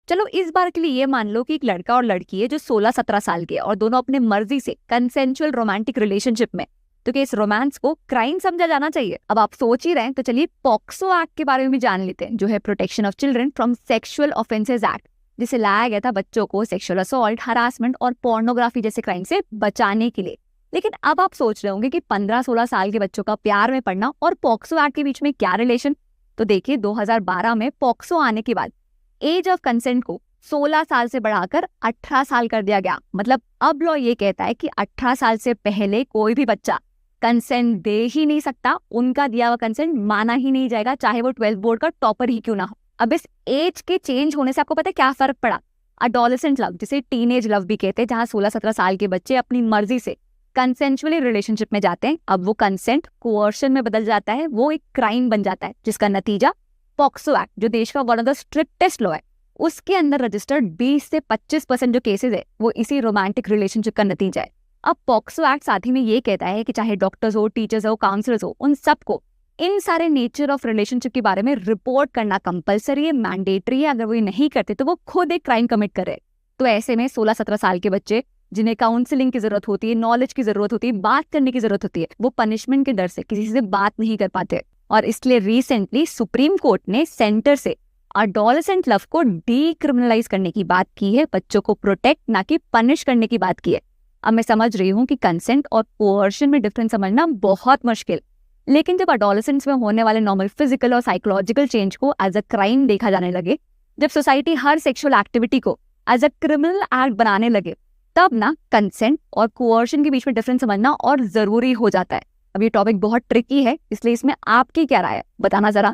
चलो इस बार के लिए ये मान लो कि एक लड़का और लड़की है जो 16-17 साल के हैं और दोनों अपने मर्जी से कंसेंचुअल रोमांटिक रिलेशनशिप में, तो क्या इस रोमांस को क्राइम समझा जाना चाहिए? अब आप सोच ही रहे हैं, तो चलिए पॉक्सो एक्ट के बारे में भी जान लेते हैं, जो है protection of children from sexual offences act, जिसे लाया गया था बच्चों को सेक्सुअल असॉल्ट, हरासमेंट और पोर्नोग्राफी जैसे क्राइम से बचाने के लिए। लेकिन अब आप सोच रहे होंगे कि 15-16 साल के बच्चों का प्यार में पड़ना और पॉक्सो एक्ट के बीच में क्या रिलेशन? तो देखिए 2012 में पॉक्सो आने के बाद एज ऑफ कंसेंट को 16 साल से बढ़ाकर 18 साल कर दिया गया। मतलब अब लॉ ये कहता है कि 18 साल से पहले कोई भी बच्चा कंसेंट दे ही नहीं सकता, उनका दिया हुआ कंसेंट माना ही नहीं जाएगा, चाहे वो 12th बोर्ड का टॉपर ही क्यों ना हो। अब इस एज के चेंज होने से आपको पता है क्या फर्क पड़ा? अडोलेसेंट लव, जिसे टीनेज लव भी कहते हैं, जहां 16-17 साल के बच्चे अपनी मर्जी से कंसेंचुअली रिलेशनशिप में जाते हैं। अब वो कंसेंट कोअर्शन में बदल जाता है, वो एक क्राइम बन जाता है, जिसका नतीजा पॉक्सो एक्ट, जो देश का one of the strictest law है, उसके अंदर रजिस्टर्ड 20 से 25% जो केसेस है वो इसी रोमांटिक रिलेशनशिप का नतीजा है। अब पॉक्सो एक्ट साथ ही में ये कहता है कि चाहे डॉक्टर्स हो, टीचर्स हो, काउंसलर्स हो, उन सबको इन सारे नेचर ऑफ रिलेशनशिप के बारे में रिपोर्ट करना कंपलसरी है, मैंडेटरी है। अगर वो ये नहीं करते तो वो खुद एक क्राइम कमिट करे। तो ऐसे में 16-17 साल के बच्चे जिन्हें काउंसलिंग की जरूरत होती है, नॉलेज की जरूरत होती है, बात करने की जरूरत होती है, वो पनिशमेंट के डर से किसी से बात नहीं कर पाते। और इसलिए रिसेंटली सुप्रीम कोर्ट ने सेंटर से अडोलेसेंट लव को डीक्रिमिनलाइज करने की बात की है, बच्चों को प्रोटेक्ट ना कि पनिश करने की बात की है। अब मैं समझ रही हूँ कि कंसेंट और कोअर्शन में डिफरेंस समझना बहुत मुश्किल, लेकिन जब अडोलेसेंट्स में होने वाले नॉर्मल फिजिकल और साइकोलॉजिकल चेंज को एज अ क्राइम देखा जाने लगे, जब सोसाइटी हर सेक्सुअल एक्टिविटी को एज अ क्रिमिनल एक्ट बनाने लगे, तब ना कंसेंट और कोअर्शन के बीच में डिफरेंस समझना और जरूरी हो जाता है। अब ये टॉपिक बहुत ट्रिकी है, इसलिए इसमें आपकी क्या राय है, बताना जरा।